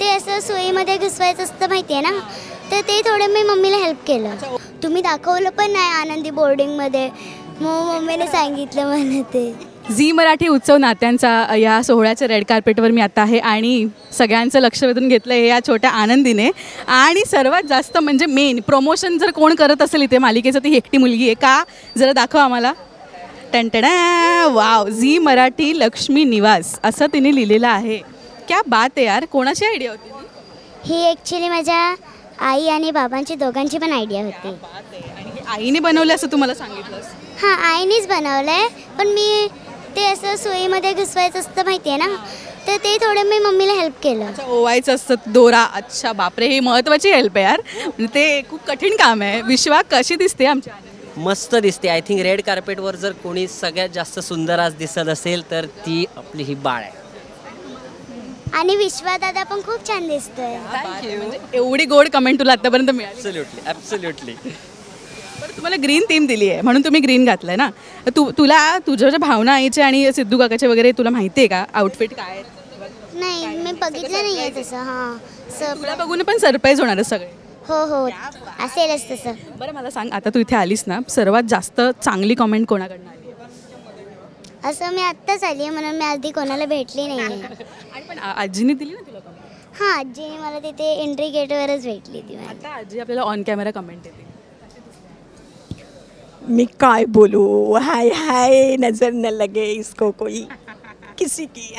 ते असं सोयीमध्ये घुसवायचं असतं माहिती आहे ना, तर ते थोडं मी मम्मीला हेल्प केलं. तुम्ही दाखवलं पण नाही आनंदी बोर्डिंगमध्ये, मग मम्मीने सांगितलं मला ते. झी मराठी उत्सव नात्यांचा या सोहळ्याच्या रेड कार्पेटवर मी आता आहे आणि सगळ्यांचं लक्ष वेधून घेतलं आहे या छोट्या आनंदीने. आणि सर्वात जास्त म्हणजे मेन प्रमोशन जर कोण करत असेल इथे मालिकेचं ती एकटी मुलगी आहे का, जरा दाखव आम्हाला. टंटडा, वाव, झी मराठी लक्ष्मी निवास असं तिने लिहिलेलं आहे. क्या बात आहे यार, कोणाची आयडिया होती ही? ॲक्च्युली माझ्या आई आणि बाबांची दोघांची पण आयडिया होती. आणि आईने बनवलं असं तुम्हाला सांगितलं? हां, आईनेच बनवलं आहे, पण मी ते असं सोयीमध्ये घुसवायचं असतं माहिती आहे ना, तर ते थोडं मी मम्मीला हेल्प केलं. अच्छा, ओवायचं असतं दोरा. अच्छा बापरे, ही महत्त्वाची हेल्प आहे यार, म्हणजे ते खूप कठीण काम आहे. विश्वा कशी दिसते आमच्या? मस्त दिसते. आय थिंक रेड कार्पेटवर जर कोणी सगळ्यात जास्त सुंदर आज दिसत असेल तर ती आपली ही बाळ आहे. आणि विश्वा दादा पण खूप छान दिसतोय. म्हणजे एवढी गोड कमेंट तुला आतापर्यंत मिळाली? Absolutely, absolutely. बरं, तुम्हाला ग्रीन थीम दिली आहे म्हणून तुम्ही ग्रीन घातलंय ना. तुला तुझ्या ज्या भावना आईचे आणि सिद्धू काकाचे वगैरे तुला माहिती आहे का आउटफिट काय आहे? नाही, मी बघितलं नाही आहे तसं. हां, तुला बघून पण सरप्राईज होणार सगळे. हो हो, असेलच तसं. बरं मला सांग, आता तू इथे आलीस ना, सर्वात जास्त चांगली कमेंट कोणाकडनं आली आहे? असं मी आत्ताच आली आहे म्हणून मी आधी कोणाला भेटली नाही आहे. आणि पण आजीने दिली ना तुला कमेंट? हां, आजीने मला तिथे एंट्री गेटवरच भेटली ती. आता आजी आपल्याला ऑन कॅमेरा कमेंट देते. मैं काय बोलूँ, हाय हाय नज़र न लगे इसको कोई किसी की.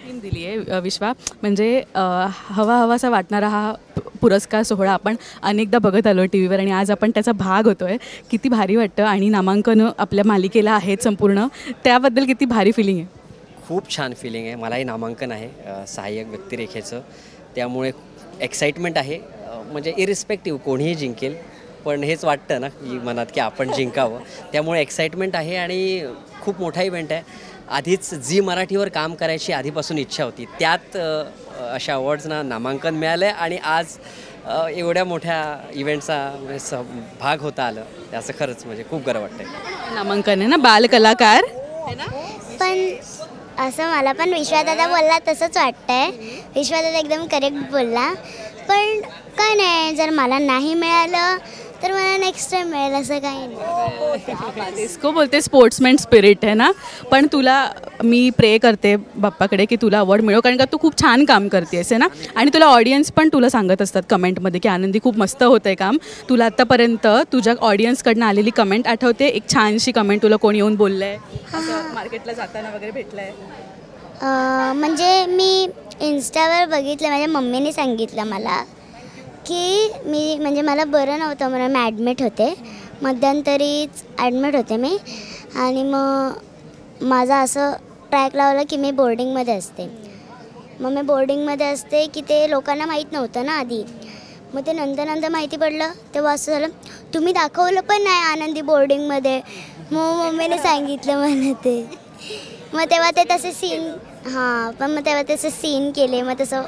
थीम दिली आहे विश्वा, म्हणजे हवा हवासा वाटणारा हा पुरस्कार सोहळा आपण अनेकदा बघत आलो टी व्हीवर आणि आज आपण त्याचा भाग होतो आहे. किती भारी वाटतं. आणि नामांकन आपल्या मालिकेला आहेत संपूर्ण, त्याबद्दल किती भारी फिलिंग आहे? खूप छान फिलिंग आहे. मलाही नामांकन आहे सहाय्यक व्यक्तिरेखेचं, त्यामुळे एक्साइटमेंट आहे. म्हणजे इरिस्पेक्टिव्ह कोणीही जिंकेल, पण हेच वाटतं ना की मनात की आपण जिंकावं, त्यामुळे एक्साइटमेंट आहे. आणि खूप मोठा इव्हेंट आहे. आधीच झी मराठीवर काम करायची आधीपासून इच्छा होती, त्यात अशा अवॉर्ड्सना नामांकन मिळालं आहे आणि आज एवढ्या मोठ्या इव्हेंटचा भाग होता आलं, त्याचं खरंच म्हणजे खूप बरं वाटतं आहे. नामांकन आहे ना, बालकलाकार. पण असं मला पण विश्वादादा बोलला तसंच वाटतंय. विश्वादादा एकदम करेक्ट बोलला. पण काय नाही, जर मला नाही मिळालं तर मला नेक्स्ट टाइम मिळेल असं काही नाही. इसको बोलते स्पोर्ट्समॅन स्पिरिट आहे ना. पण तुला मी प्रे करते बाप्पाकडे की तुला अवॉर्ड मिळो, कारण का तू खूप छान काम करतेस आहे ना. आणि तुला ऑडियन्स पण तुला सांगत असतात कमेंटमध्ये की आनंदी खूप मस्त होतं आहे काम. तुला आत्तापर्यंत तुझ्या ऑडियन्सकडनं आलेली कमेंट आठवते? एक छानशी कमेंट तुला कोणी येऊन बोललं आहे मार्केटला जाताना वगैरे भेटलं आहे? म्हणजे मी इन्स्टावर बघितलं, माझ्या मम्मीने सांगितलं मला की म्हणजे मला बरं नव्हतं म्हणून मी ॲडमिट होते, मध्यंतरीच ॲडमिट होते मी. आणि मग माझं असं ट्रॅक लावलं की मी बोर्डिंगमध्ये असते. मग मी बोर्डिंगमध्ये असते की ते लोकांना माहीत नव्हतं ना आधी. मग ते नंतर माहिती पडलं, तेव्हा असं झालं तुम्ही दाखवलं पण नाही आनंदी बोर्डिंगमध्ये, मग मम्मीने सांगितलं मला ते. मग तेव्हा ते तसे सीन, पण मग तेव्हा तसे सीन केले, मग तसं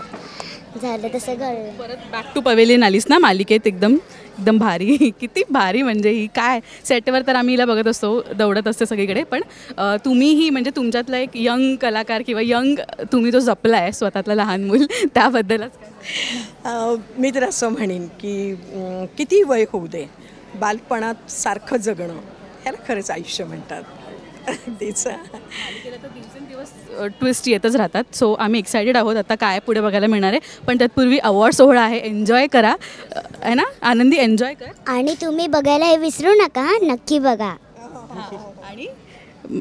झालं, तसं घडलं. परत बॅक टू पवेलियन आलीस ना मालिकेत, एकदम भारी. किती भारी, म्हणजे ही काय सेटवर तर आम्ही हिला बघत असतो, दौडत असते सगळीकडे, पण तुम्हीही म्हणजे तुमच्यातला एक यंग कलाकार किंवा यंग तुम्ही जो जपला आहे स्वतःतला लहान मूल, त्याबद्दलच काय? मी तर असं म्हणेन की किती वय होऊ दे, बालपणात सारखं जगणं ह्याला खरंच आयुष्य म्हणतात. दिवसेंदिवस ट्विस्ट येतच राहतात. सो आम्ही एक्सायटेड आहोत आता काय पुढे बघायला मिळणार आहे. पण तत्पूर्वी अवॉर्ड सोहळा आहे, एन्जॉय करा आहे ना आनंदी, एन्जॉय कर. आणि तुम्ही बघायला हे विसरू नका, नक्की बघा. आणि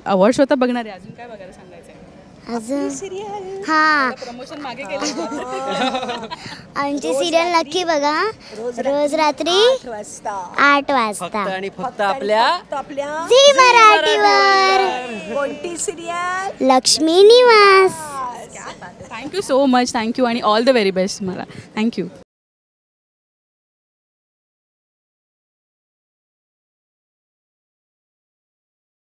अवॉर्ड शो तर बघणार आहे, अजून काय बघायला सांगायचं आहे? अजून हां, प्रमोशन मागे केलं. आमची सिरियल नक्की बघा, रोज रात्री 8 वाजता आणि फक्त आपल्या झी मराठीवर. कोणती सिरियल? लक्ष्मी निवास. थँक्यू सो मच, थँक्यू आणि ऑल द व्हेरी बेस्ट मला. थँक्यू.